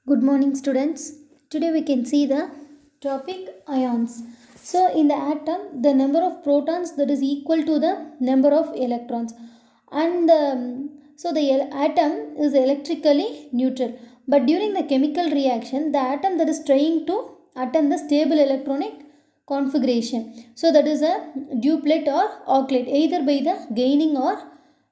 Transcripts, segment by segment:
Good morning, students. Today we can see the topic ions. So, in the atom, the number of protons that is equal to the number of electrons, and so the atom is electrically neutral. But during the chemical reaction, the atom that is trying to attain the stable electronic configuration. So, that is a duplet or octet, either by the gaining or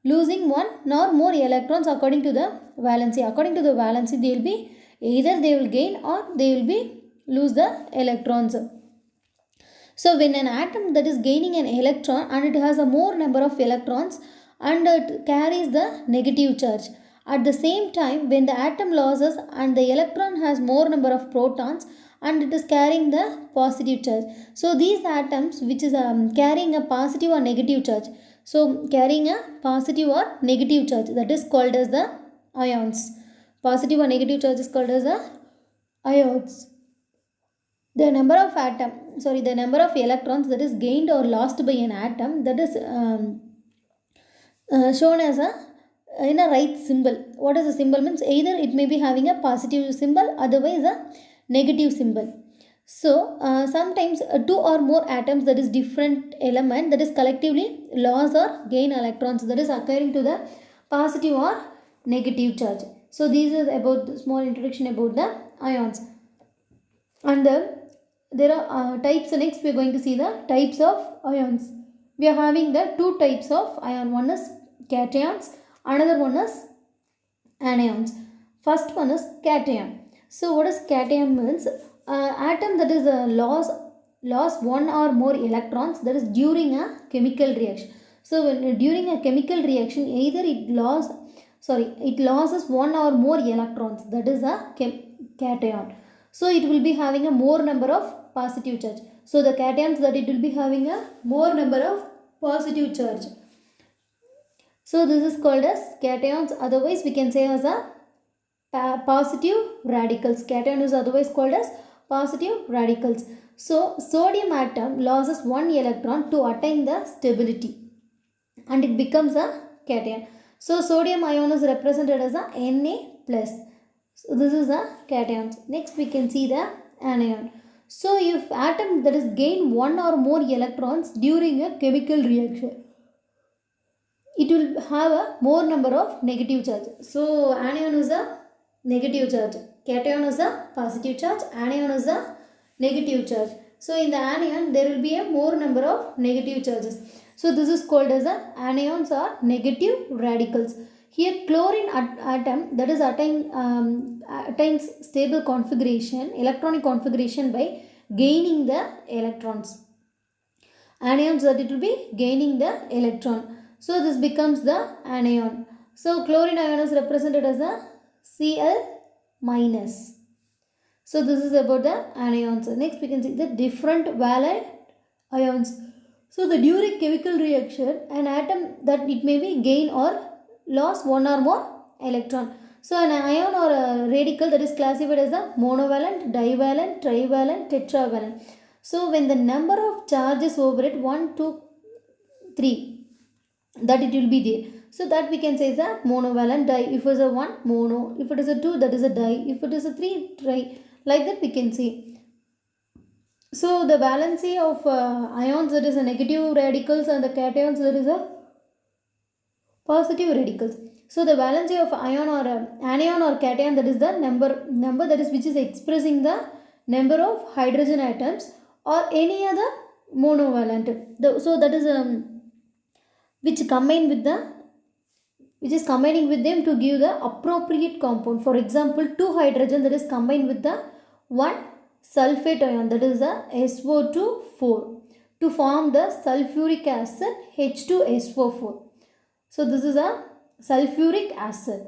losing one or more electrons according to the valency. According to the valency, they will be either they will gain or they will be lose the electrons. So when an atom that is gaining an electron and it has a more number of electrons and it carries the negative charge. At the same time, when the atom loses and the electron has more number of protons and it is carrying the positive charge. So these atoms which is carrying a positive or negative charge. So carrying a positive or negative charge, that is called as the ions. Positive or negative charge is called as the ions. The number of electrons that is gained or lost by an atom, that is shown as a in a right symbol. What is the symbol means? Either it may be having a positive symbol, otherwise a negative symbol. So sometimes two or more atoms, that is different element, that is collectively loss or gain electrons, that is occurring to the positive or negative charge. So these is about the small introduction about the ions. And there are types. Next we are going to see the types of ions. We are having the two types of ion. One is cations, another one is anions. First one is cation. So what is cation means? Atom that is loss one or more electrons, that is during a chemical reaction. So when during a chemical reaction, either it loses one or more electrons, that is a cation. So it will be having a more number of positive charge. So the cations, that it will be having a more number of positive charge. So this is called as cations. Otherwise we can say as a positive radicals. Cation is otherwise called as positive radicals. So sodium atom loses one electron to attain the stability and it becomes a cation. So sodium ion is represented as a Na plus. So this is a cations. Next we can see the anion. So if atom that is gain one or more electrons during a chemical reaction, it will have a more number of negative charge. So anion is a negative charge, cation is a positive charge, anion is a negative charge. So in the anion there will be a more number of negative charges. So this is called as a anions or negative radicals. Here chlorine atom that is attains stable configuration, electronic configuration by gaining the electrons. Anions, that it will be gaining the electron. So this becomes the anion. So chlorine ion is represented as a Cl minus. So this is about the anions. Next we can see the different valent ions. So the during chemical reaction, an atom that it may be gain or loss one or more electron. So an ion or a radical, that is classified as a monovalent, divalent, trivalent, tetravalent. So when the number of charges over it 1, 2, 3, that it will be there. So that we can say is a monovalent di. If it is a 1, mono. If it is a 2, that is a di. If it is a 3, tri. Like that we can see. So the valency of ions, that is a negative radicals, and the cations, that is a positive radicals. So the valency of ion or anion or cation, that is the number that is which is expressing the number of hydrogen atoms or any other monovalent. So that is which combine with the which is combining with them to give the appropriate compound. For example, 2 hydrogen that is combined with the 1 sulfate ion, that is the SO2 4, to form the sulfuric acid H2SO4. So this is a sulfuric acid.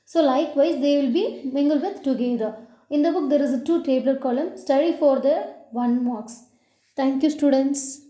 So likewise they will be mingled with together. In the book there is a 2 table column. Study for the 1 marks. Thank you, students.